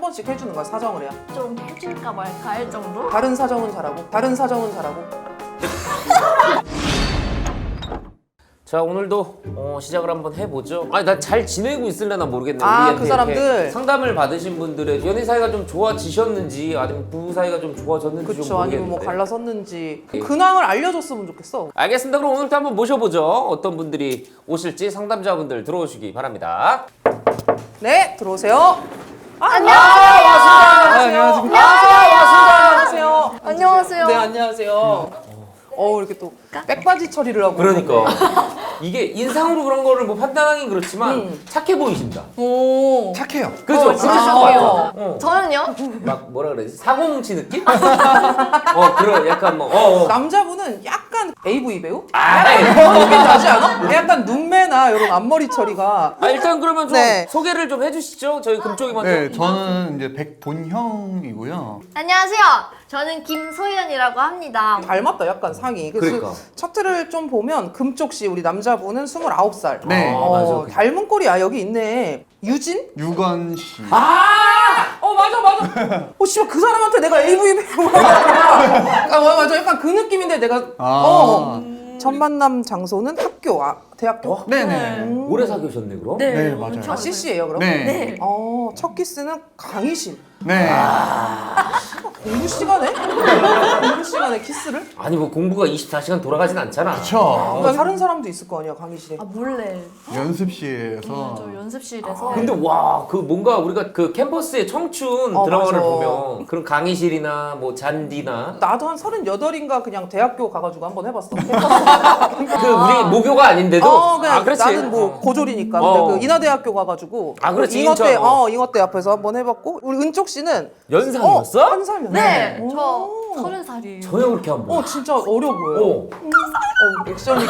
번씩 해주는 거야, 사정을 해야. 좀 해줄까 말까 할 정도? 다른 사정은 잘하고, 다른 사정은 잘하고. 자, 오늘도 시작을 한번 해보죠. 아니, 나 잘 지내고 있을래나 모르겠네. 아, 우리한테 그 사람들? 이렇게 상담을 받으신 분들의 연애 사이가 좀 좋아지셨는지 아니면 부부 사이가 좀 좋아졌는지 좀 그쵸, 모르겠는데. 아니면 뭐 갈라섰는지. 예. 근황을 알려줬으면 좋겠어. 알겠습니다. 그럼 오늘도 한번 모셔보죠. 어떤 분들이 오실지 상담자분들 들어오시기 바랍니다. 네, 들어오세요. 안녕하세요. 안녕하십니까. 안녕하세요. 안녕하세요. 네, 안녕하세요. 이렇게 또 백바지 처리를 하고. 그러니까 이게 인상으로 그런 거를 뭐 판단하긴 그렇지만 착해 보이신다. 오. 착해요. 그죠? 진짜 그러실 것 착해요. 같아. 저는요? 막 뭐라 그러지? 사고뭉치 느낌? 그런 약간 남자분은 약간 AV 배우? 아이. 느낌 나지 않아? 약간 눈매나 이런 앞머리 처리가. 일단 그러면 좀 네. 소개를 좀 해주시죠. 저희 금쪽이 먼저. 네, 저는 이제 백본형이고요. 안녕하세요. 저는 김소연이라고 합니다. 닮았다, 약간 상이. 그래서 그러니까. 차트를 좀 보면 금쪽 씨, 우리 남자분은 29살. 네. 맞아. 닮은 꼴이야. 여기 있네. 유진? 유건 씨. 맞아. 씨발, 그 사람한테 내가 AV 배우가 맞아. 약간 그 느낌인데 내가. 첫 만남 장소는 학교, 대학교? 네네. 오래 사귀셨네 그럼? 네, 맞아요. 엄청 CC예요, 그럼? 네. 네. 첫 키스는 강의실. 네. 공부 시간에? 공부 시간에 키스를? 아니 뭐 공부가 24시간 돌아가진 않잖아. 그쵸. 그러니까 다른 사람도 있을 거 아니야, 강의실에. 아 몰래. 연습실에서. 저 연습실에서. 근데 와, 그 뭔가 우리가 그 캠퍼스의 청춘 드라마를 맞아. 보면 그런 강의실이나 뭐 잔디나 나도 한 38인가 그냥 대학교 가가지고 한번 해봤어. 그 우리 모교가 아닌데도 그냥 그렇지. 나는 뭐 고졸이니까. 어. 근데 그 인하대학교 가가지고. 그렇지, 잉어대, 인천. 잉어대 앞에서 한번 해봤고. 우리 은쪽 씨는. 연상이었어? 한 살면. 네. 저 30살이에요. 전혀 그렇게 안 보여. 진짜 어려 보여요. 액션이.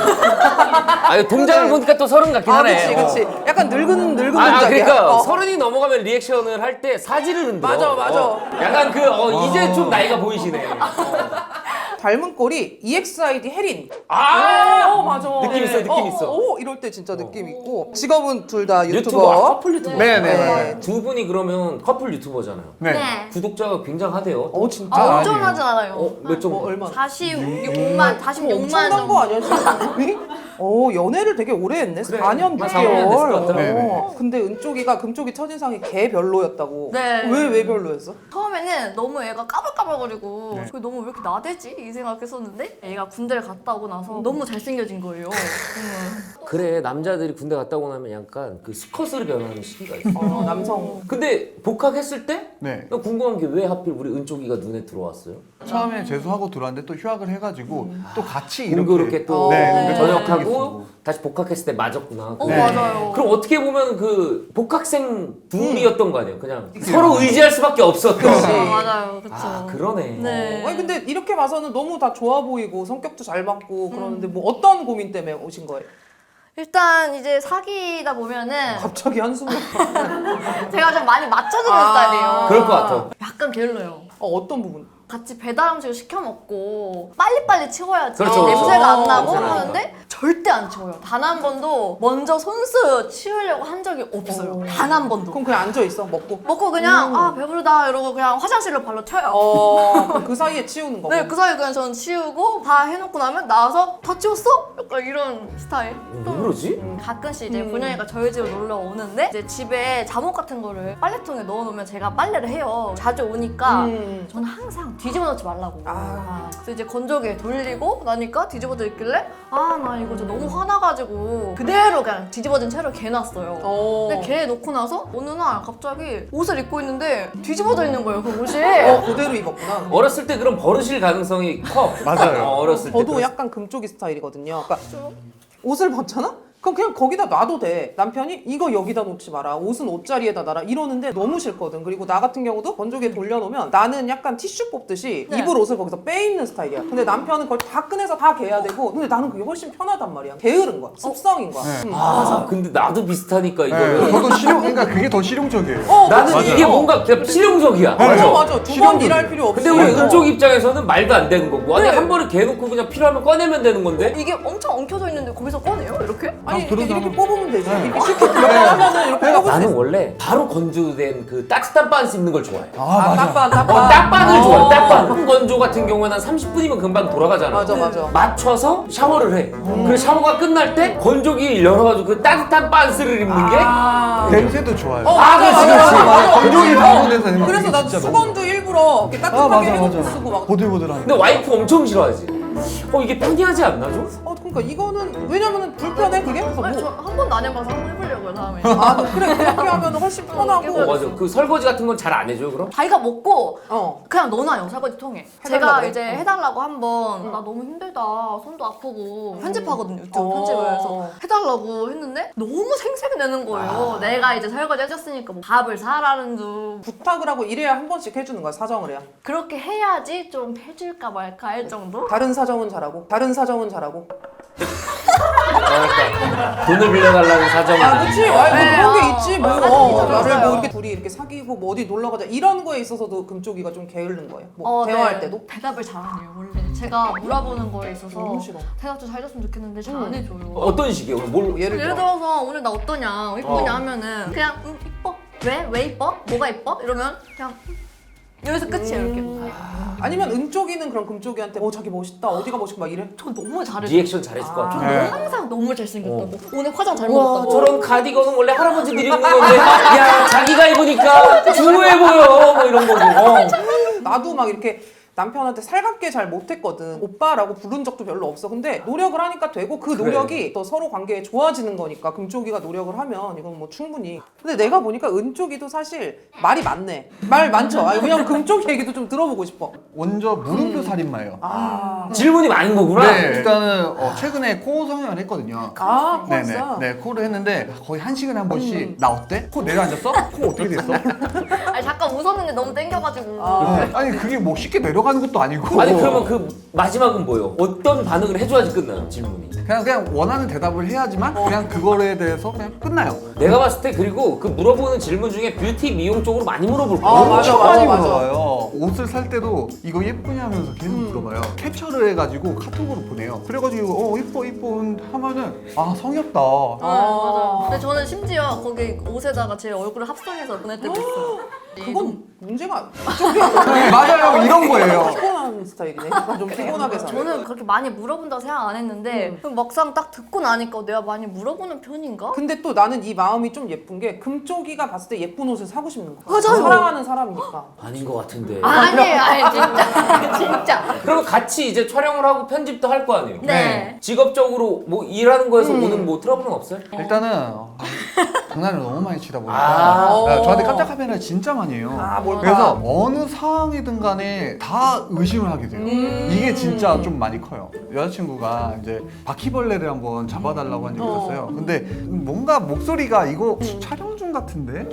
동작을 보니까 또 서른 같긴 하네. 그치. 약간 늙은 동작이야. 그러니까 서른이 넘어가면 리액션을 할 때 사지를 흔들어. 맞아. 약간 이제 좀 나이가 보이시네. 닮은 꼴이 EXID 혜린. 맞아. 느낌 있어, 느낌 있어. 이럴 때 진짜 느낌 있고. 직업은 둘 다 유튜버. 커플 유튜버. 네네. 네. 두 분이 그러면 커플 유튜버잖아요. 네. 네. 구독자가 굉장하대요. 진짜. 엄청나지 않아요. 몇 정도? 얼마? 46만, 46만 엄청난 정도. 거 아니야, 지금? 연애를 되게 오래 했네. 그래. 4년 한 4, 5년 됐을 것 같더라고. 6개월. 네네. 근데 은쪽이가 금쪽이 첫인상이 개 별로였다고. 네. 왜 별로였어? 처음에는 너무 애가 까불까불거리고 네. 그게 너무 왜 이렇게 나대지? 이 생각했었는데 애가 군대를 갔다 오고 나서 너무 잘생겨진 거예요. 그래, 남자들이 군대 갔다 오고 나면 약간 그 수컷으로 변하는 시기가 있어. 남성. 근데 복학했을 때? 네. 나 궁금한 게 왜 하필 우리 은쪽이가 눈에 들어왔어요? 처음에 재수하고 들어왔는데 또 휴학을 해가지고 또 같이 그렇게 또 네, 전역하고 쓰고. 다시 복학했을 때 맞았구나. 네. 맞아요. 그럼 어떻게 보면 그 복학생 둘이었던 거 아니에요? 그냥 서로 의지할 수밖에 없었던. 맞아요. 그쵸. 그러네. 네. 아니 근데 이렇게 봐서는 너무 다 좋아 보이고 성격도 잘 맞고 그러는데 뭐 어떤 고민 때문에 오신 거예요? 일단 이제 사귀다 보면은 갑자기 한숨을. 제가 좀 많이 맞춰주는 스타일이에요. 그럴 것 같아. 약간 게을러요. 어떤 부분? 같이 배달 음식을 시켜 먹고 빨리빨리 치워야지 그렇죠, 그렇죠. 냄새가 안 나고 냄새가 하는데 절대 안 치워요. 단 한 번도 먼저 손수 치우려고 한 적이 없어요. 단 한 번도. 그럼 그냥 앉아 있어 먹고. 먹고 그냥 배부르다 이러고 그냥 화장실로 발로 튀어요. 그럼 그 사이에 치우는 거고. 네, 그 사이에 그냥 저는 치우고 다 해놓고 나면 나와서 다 치웠어? 약간 이런 스타일. 왜 그러지? 가끔씩 이제 본영이가 저희 집에 놀러 오는데 이제 집에 잠옷 같은 거를 빨래통에 넣어놓으면 제가 빨래를 해요. 자주 오니까 저는 항상 뒤집어 놓지 말라고. 그래서 이제 건조기에 돌리고 나니까 뒤집어져 있길래 나 이거 진짜 너무 화나가지고 그대로 그냥 뒤집어진 채로 개놨어요. 근데 개 놓고 나서 어느 날 갑자기 옷을 입고 있는데 뒤집어져 있는 거예요, 그 옷이. 그대로 입었구나. 어렸을 때 그런 버릇일 가능성이 커. 맞아요. 어렸을 때. 저도 약간 금쪽이 스타일이거든요. 그러니까 옷을 벗잖아? 그럼 그냥 거기다 놔도 돼. 남편이 이거 여기다 놓지 마라. 옷은 옷자리에다 놔라. 이러는데 너무 싫거든. 그리고 나 같은 경우도 건조기에 돌려놓으면 나는 약간 티슈 뽑듯이 네. 입을 옷을 거기서 빼입는 스타일이야. 근데 남편은 그걸 다 꺼내서 다 개야 되고 근데 나는 그게 훨씬 편하단 말이야. 게으른 거야. 습성인 거야. 네. 근데 나도 비슷하니까 네, 이거는. 저도 그러니까 그게 더 실용적이에요. 나는 맞아요. 이게 뭔가 그냥 실용적이야. 맞아. 두 번 실용적이야. 일할 필요 없어. 근데 우리 은쪽 입장에서는 말도 안 되는 거고. 아니 네. 한 번에 개놓고 그냥 필요하면 꺼내면 되는 건데. 이게 엄청 엉켜져 있는데 거기서 꺼내요? 이렇게? 아니 이렇게 뽑으면 되지. 네. 이렇게 쉽게 들어가면은 이렇게 뽑을 수 나는 있어. 원래 바로 건조된 그 따뜻한 빤스 입는 걸 좋아해. 맞아. 딱반을 좋아해. 딱반. 건조 같은 경우에는 한 30분이면 금방 돌아가잖아. 맞아. 맞춰서 샤워를 해. 그리고 샤워가 끝날 때 건조기 열어가지고 그 따뜻한 빤스를 입는 게 냄새도 좋아요. 맞아. 건조기 바로 내서 냄새 그래서 나 진짜 수건도 일부러 이렇게 따뜻하게 해놓고 쓰고 막. 보들보들한. 근데 와이프 엄청 싫어하지. 이게 편리하지 않나 좀? 그러니까 이거는 왜냐면은 불편해 그게? 그래서 아니, 저 한 번도 안 해봐서 한번 해보려고요 다음에. 그래 그렇게 하면 훨씬 편하고. 맞아. 그 설거지 같은 건 잘 안 해줘요 그럼? 자기가 먹고 어. 그냥 넣어놔요 설거지 통에. 해달라고 제가 그래? 이제 해달라고 한번 나 너무 힘들다 손도 아프고 편집하거든요 유튜브 편집을 해서 해달라고 했는데 너무 생색이 내는 거예요. 내가 이제 설거지 해줬으니까 뭐 밥을 사라는 둥 부탁을 하고 이래야 한 번씩 해주는 거야 사정을 해야. 그렇게 해야지 좀 해줄까 말까 할 정도? 다른 사정은 잘하고. 그러니까 돈을 빌려달라는 사정이. 그치? 그런 게 있지 뭐. 나를 맞아요. 뭐 이렇게 둘이 이렇게 사귀고 뭐 어디 놀러 가자 이런 거에 있어서도 금쪽이가 좀 게으른 거예요. 뭐 네. 대화할 때도. 대답을 잘하네요 원래. 제가 물어보는 거에 있어서 너무 싫어. 대답 좀 잘 줬으면 좋겠는데 잘 안 해줘요. 어떤 식이에요? 뭘? 예를 예를 들어. 들어서 오늘 나 어떠냐 이쁘냐 하면은 그냥 이뻐. 왜 이뻐? 뭐가 이뻐? 이러면 그냥 여기서 끝이에요 이렇게. 아니면 은쪽이는 그럼 금쪽이한테 자기 멋있다 어디가 멋있고 막 이래? 전 너무 잘해줘. 리액션 잘했을 것 같아. 네. 항상 너무 잘생겼다고. 오늘 화장 잘 와 먹었다고. 저런 가디건은 원래 할아버지들이 입는 건데 야 자기가 입으니까 중후해 보여 뭐 이런 거고. 나도 막 이렇게 남편한테 살갑게 잘 못했거든. 오빠라고 부른 적도 별로 없어. 근데 노력을 하니까 되고 그 그래. 노력이 또 서로 관계에 좋아지는 거니까 금쪽이가 노력을 하면 이건 뭐 충분히. 근데 내가 보니까 은쪽이도 사실 말이 많네. 말 많죠. 왜냐면 금쪽이 얘기도 좀 들어보고 싶어. 먼저 물음표 살인마예요. 질문이 많은 거구나. 네, 일단은 최근에 코 성형을 했거든요. 코였어. 네, 코를 했는데 거의 1시간에 한 번씩 나 어때? 코 내려앉았어? 코 어떻게 됐어? 아니 잠깐 웃었는데 너무 땡겨가지고. 네. 아니 그게 뭐 쉽게 내려가는 것도 아니고. 아니 그러면 그 마지막은 뭐예요? 어떤 반응을 해줘야지 끝나요 질문이? 그냥 원하는 대답을 해야지만 그냥 그거에 대해서 그냥 끝나요. 내가 봤을 때 그리고 그 물어보는 질문 중에 뷰티 미용 쪽으로 많이 물어볼 거야. 맞아. 많이 물어봐요. 옷을 살 때도 이거 예쁘냐면서 계속 물어봐요. 캡처를 해가지고 카톡으로 보내요. 그래가지고 이뻐 하면은 성의 없다. 맞아. 근데 저는 심지어 거기 옷에다가 제 얼굴을 합성해서 보낼 때도 있어요. 그건 문제가 네, 맞아요. 이런 거예요. 피곤한 스타일이네. 약간 좀 피곤하게 살아. 저는 그렇게 많이 물어본다고 생각 안 했는데 그럼 막상 딱 듣고 나니까 내가 많이 물어보는 편인가? 근데 또 나는 이 마음이 좀 예쁜 게 금쪽이가 봤을 때 예쁜 옷을 사고 싶는 거야. 맞아요. 사랑하는 사람이니까. 아닌 것 같은데. 아니에요 진짜 진짜. 그러면 같이 이제 촬영을 하고 편집도 할 거 아니에요? 네. 직업적으로 뭐 일하는 거에서 오는 뭐 트러블은 없어요? 일단은 장난을 너무 많이 치다 보니까 아. 저한테 깜짝 카메라를 진짜 많이 해요. 뭘까? 그래서 어느 상황이든 간에 다 의심을 하게 돼요. 이게 진짜 좀 많이 커요. 여자친구가 이제 바퀴벌레를 한번 잡아달라고 한 적이 있었어요. 근데 뭔가 목소리가 이거 촬영 중 같은데?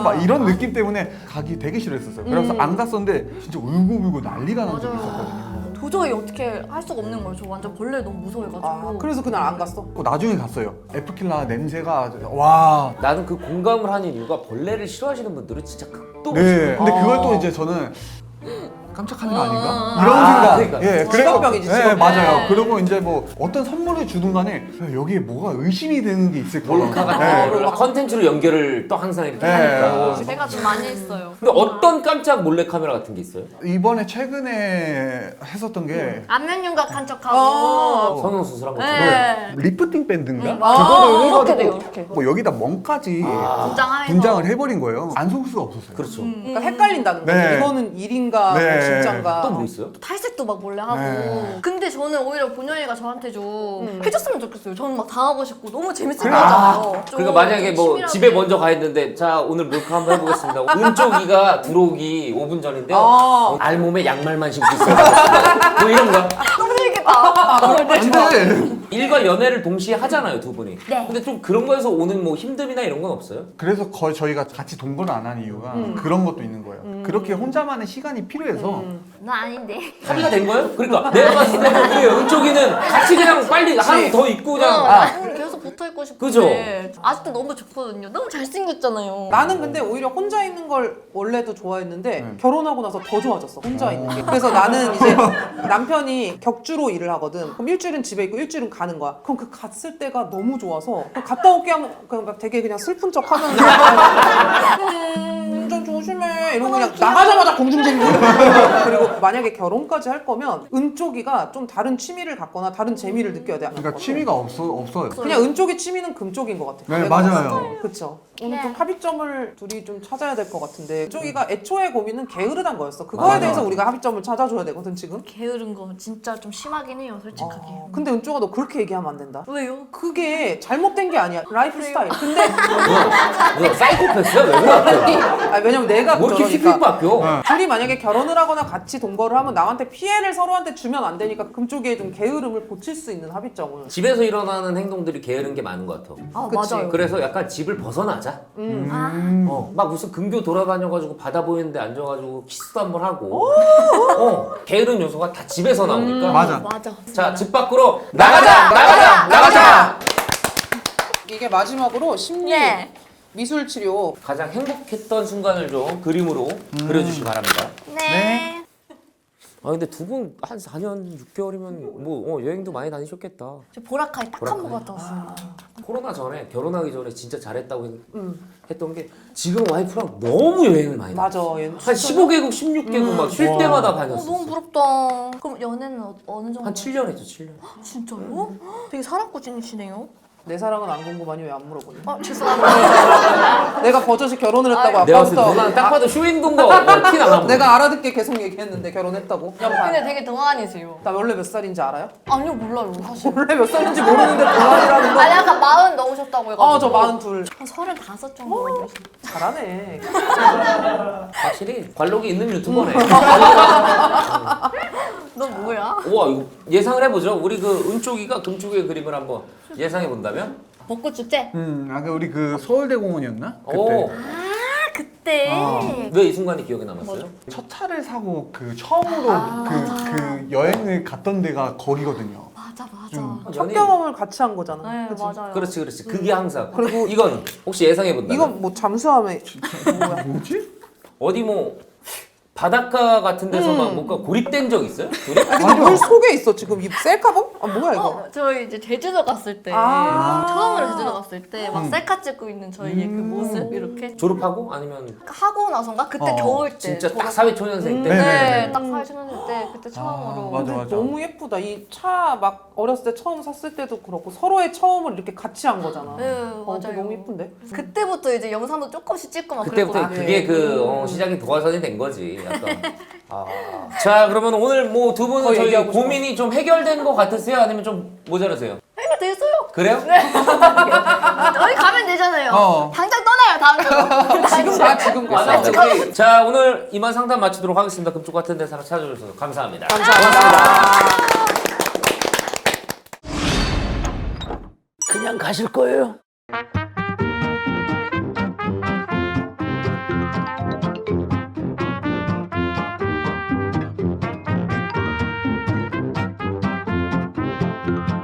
막 이런 느낌 때문에 가기 되게 싫어했었어요. 그래서 안 갔었는데 진짜 울고불고 난리가 난 적이 있었거든요. 도저히 어떻게 할 수가 없는 거예요. 저 완전 벌레 너무 무서워해가지고. 그래서 그날 안 갔어. 나중에 갔어요. 에프킬라 냄새가 와. 나는 그 공감을 하는 이유가 벌레를 싫어하시는 분들은 진짜 극도로 네. 싫어해요. 근데 그걸 또 이제 저는 깜짝하는 거 아닌가? 이런 생각. 그러니까. 예, 직업병이지, 네, 직업병. 맞아요. 그리고 이제 뭐 어떤 선물을 주든 간에 야, 여기에 뭐가 의심이 되는 게 있을 거야. 몰카 같은 네. 거를 막 컨텐츠로 연결을 또 항상 이렇게 네. 하니까. 제가 좀 많이 했어요. 근데 어떤 깜짝 몰래 카메라 같은 게 있어요? 이번에 최근에 했었던 게 안면 윤곽한 척하고. 성형 수술한 거. 네. 리프팅 밴드인가? 이렇게 해가지고 돼요 이렇게. 뭐 여기다 멍까지 분장하면서. 분장을 해버린 거예요. 안 속을 수가 없었어요. 그렇죠. 그러니까 헷갈린다는 거지. 네. 이거는 일인가 네. 뭐 진짠가. 또 뭐 있어요? 탈색도 막 몰래 하고. 네. 근데 저는 오히려 본영이가 저한테 좀 해줬으면 좋겠어요. 저는 막 당하고 싶고 너무 재밌을 그래. 것 같잖아요. 좀 그러니까 만약에 뭐 치밀하게. 집에 먼저 가 있는데 자 오늘 몰카 한번 해보겠습니다. 은쪽이가 들어오기 5분 전인데요. 알몸에 양말만 신고 있어요. 뭐 이런 거. 너무 재밌겠다. 근데 일과 연애를 동시에 하잖아요 두 분이. 네. 근데 좀 그런 거에서 오는 뭐 힘듦이나 이런 건 없어요? 그래서 거의 저희가 같이 동거를 안 하는 이유가 그런 것도 있는 거예요. 그렇게 혼자만의 시간이 필요해서 나 아닌데. 합의가 된 거예요? 그러니까 내가 봤을 때는 그 은쪽이는 같이 그냥 빨리 하루 더 있고 그냥 나는 계속 붙어 붙어있고 싶은데 그죠? 아직도 너무 좋거든요. 너무 잘생겼잖아요. 나는 근데 오히려 혼자 있는 걸 원래도 좋아했는데 결혼하고 나서 더 좋아졌어 혼자 있는 게. 그래서 나는 이제 남편이 격주로 일을 하거든. 그럼 일주일은 집에 있고 일주일은 가는 거야. 그럼 그 갔을 때가 너무 좋아서 그럼 갔다 올게 하면 그냥 막 되게 그냥 슬픈 척 하면서 운전 조심해 이러고 그냥 나가자마자 공중쟁이. 그리고 만약에 결혼까지 할 거면 은쪽이가 좀 다른 취미를 갖거나 다른 재미를 느껴야 돼. 그러니까 취미가 없어요. 그냥 은쪽이 취미는 금쪽인 것 같아. 네, 맞아요. 그쵸. 오늘 좀 합의점을 둘이 좀 찾아야 될 것 같은데 은쪽이가 애초에 고민은 게으르단 거였어. 그거에 맞아. 대해서 우리가 합의점을 찾아줘야 되거든 지금. 게으른 거 진짜 좀 심하긴 해요, 솔직하게. 근데 은쪽아 너 그렇게 얘기하면 안 된다. 왜요? 그게 잘못된 게 아니야. 라이프 스타일. 근데 너 사이코패스야? 왜 그래? 왜냐면 내가 뭐 이렇게 그러니까 픽픽 바뀌어? 둘이 만약에 결혼을 하거나 같이 동거를 하면 남한테 피해를 서로한테 주면 안 되니까 금쪽이의 좀 게으름을 고칠 수 있는 합의점을. 집에서 일어나는 행동들이 게으른 게 많은 것 같아. 아, 그치. 맞아요. 그래서 약간 집을 벗어나자. 막 무슨 근교 돌아다녀가지고 바다 보이는데 앉아가지고 키스도 한번 하고. 게으른 요소가 다 집에서 나오니까. 맞아. 맞아. 자, 집 밖으로 나가자. 이게 마지막으로 심리 네. 미술 치료. 가장 행복했던 순간을 좀 그림으로 그려주시기 바랍니다. 네. 아 근데 두 분 한 4년 6개월이면 뭐 여행도 많이 다니셨겠다. 저 보라카이 딱 한 번 보라카이. 갔다 왔어요. 코로나 전에 결혼하기 전에 진짜 잘했다고 했던 게 지금 와이프랑 너무 여행을 많이 다녔어. 맞아. 얘 한 15개국, 16개국 막 쉴 때마다 다녔어. 너무 부럽다. 그럼 연애는 어느 정도? 한 7년 했죠, 7년. 진짜요? 되게 사랑꾼이시네요. 내 사랑은 안 궁금하니 왜 안 물어보니? 죄송합니다. 내가 버젓이 결혼을 했다고 내가 봤을 때 아까부터 누나는 딱 봐도 쇼윈도인가 티 나나 보네. 내가 알아듣게 계속 얘기했는데 결혼했다고. 근데 되게 동안이세요. 나 원래 몇 살인지 알아요? 아니요, 몰라요, 사실. 원래 몇 살인지 모르는데 동안이라는 거. 아니, 아까 40 넘으셨다고 해가지고. 저 42. 한 35 정도. 잘하네. 확실히 관록이 있는 유튜버네. 너 뭐야? 우와 이거 예상을 해보죠. 우리 그 은쪽이가 금쪽이의 그림을 한번 예상해 본다면? 벚꽃 축제? 아까 우리 그 서울대공원이었나? 그때 오. 아, 그때. 왜 이 순간이 기억에 남았어요? 첫 차를 사고 그 처음으로 그 여행을 갔던 데가 거기거든요. 맞아, 맞아. 첫 경험을 같이 한 거잖아. 네, 그치? 맞아요. 그렇지. 그게 항상. 그리고 이건 혹시 예상해 본다면? 이건 뭐 잠수함에 뭐지? 어디 뭐 바닷가 같은 데서 막 뭔가 고립된 적 있어요? 둘이? 물 속에 있어 지금 이 셀카봉? 뭐야 이거? 저희 이제 제주도 갔을 때 처음으로 제주도 갔을 때 막 셀카 찍고 있는 저희의 그 모습 이렇게 졸업하고 아니면 하고 나선가 그때 겨울 때 진짜 딱 졸업- 사회초년생 때? 네, 딱 사회초년생 때 그때 처음으로 맞아, 맞아. 너무 예쁘다. 이 차 막 어렸을 때 처음 샀을 때도 그렇고 서로의 처음을 이렇게 같이 한 거잖아. 네, 그게 맞아요. 너무 예쁜데? 그때부터 이제 영상도 조금씩 찍고 막 그때부터 그랬거든요. 그게 그 시작이 도화선이 된 거지. 약간. 자 그러면 오늘 뭐 두 분은 더 저희 얘기하고 싶어. 고민이 좀 해결된 것 같으세요? 아니면 좀 모자라세요? 해결됐어요. 그래요? 저희 가면 되잖아요. 당장 떠나요 다음 주. 지금 가. 맞아. 우리 자 오늘 이만 상담 마치도록 하겠습니다. 금쪽 같은 데서 찾아주셔서 감사합니다. 감사합니다. 그냥 가실 거예요?